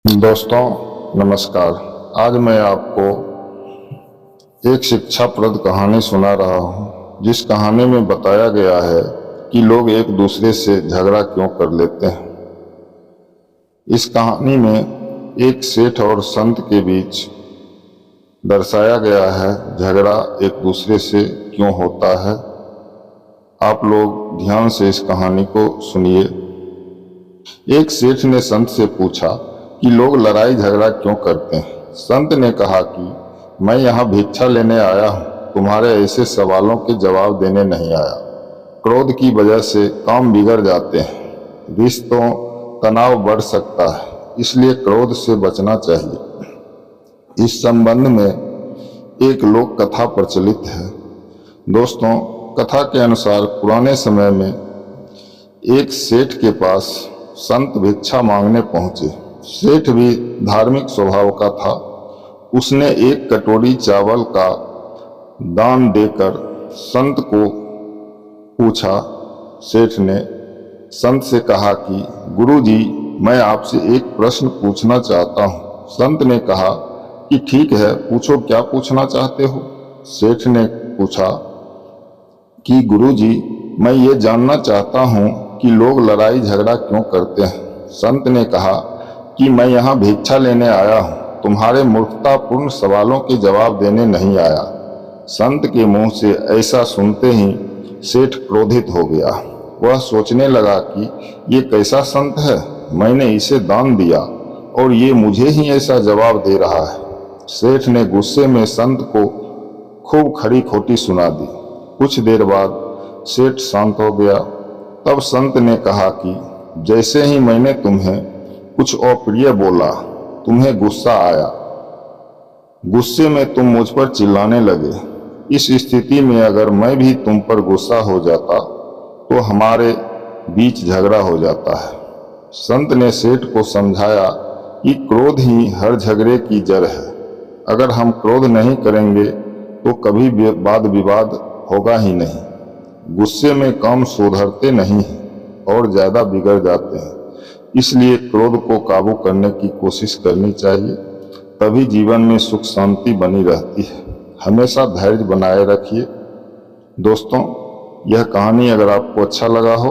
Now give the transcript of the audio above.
दोस्तों नमस्कार। आज मैं आपको एक शिक्षाप्रद कहानी सुना रहा हूँ, जिस कहानी में बताया गया है कि लोग एक दूसरे से झगड़ा क्यों कर लेते हैं। इस कहानी में एक सेठ और संत के बीच दर्शाया गया है झगड़ा एक दूसरे से क्यों होता है। आप लोग ध्यान से इस कहानी को सुनिए। एक सेठ ने संत से पूछा कि लोग लड़ाई झगड़ा क्यों करते हैं। संत ने कहा कि मैं यहाँ भिक्षा लेने आया हूँ, तुम्हारे ऐसे सवालों के जवाब देने नहीं आया। क्रोध की वजह से काम बिगड़ जाते हैं, रिश्तों तनाव बढ़ सकता है, इसलिए क्रोध से बचना चाहिए। इस संबंध में एक लोक कथा प्रचलित है। दोस्तों, कथा के अनुसार पुराने समय में एक सेठ के पास संत भिक्षा मांगने पहुंचे। सेठ भी धार्मिक स्वभाव का था। उसने एक कटोरी चावल का दान देकर संत को पूछा। सेठ ने संत से कहा कि गुरुजी, मैं आपसे एक प्रश्न पूछना चाहता हूँ। संत ने कहा कि ठीक है, पूछो, क्या पूछना चाहते हो। सेठ ने पूछा कि गुरुजी, मैं ये जानना चाहता हूँ कि लोग लड़ाई झगड़ा क्यों करते हैं। संत ने कहा कि मैं यहाँ भिक्षा लेने आया हूँ, तुम्हारे मूर्खतापूर्ण सवालों के जवाब देने नहीं आया। संत के मुंह से ऐसा सुनते ही सेठ क्रोधित हो गया। वह सोचने लगा कि ये कैसा संत है, मैंने इसे दान दिया और ये मुझे ही ऐसा जवाब दे रहा है। सेठ ने गुस्से में संत को खूब खरी खोटी सुना दी। कुछ देर बाद सेठ शांत हो गया। तब संत ने कहा कि जैसे ही मैंने तुम्हें कुछ अप्रिय बोला, तुम्हें गुस्सा आया। गुस्से में तुम मुझ पर चिल्लाने लगे। इस स्थिति में अगर मैं भी तुम पर गुस्सा हो जाता तो हमारे बीच झगड़ा हो जाता है। संत ने सेठ को समझाया कि क्रोध ही हर झगड़े की जड़ है। अगर हम क्रोध नहीं करेंगे तो कभी वाद विवाद होगा ही नहीं। गुस्से में काम सुधरते नहीं हैं और ज्यादा बिगड़ जाते हैं। इसलिए क्रोध को काबू करने की कोशिश करनी चाहिए, तभी जीवन में सुख शांति बनी रहती है। हमेशा धैर्य बनाए रखिए। दोस्तों, यह कहानी अगर आपको अच्छा लगा हो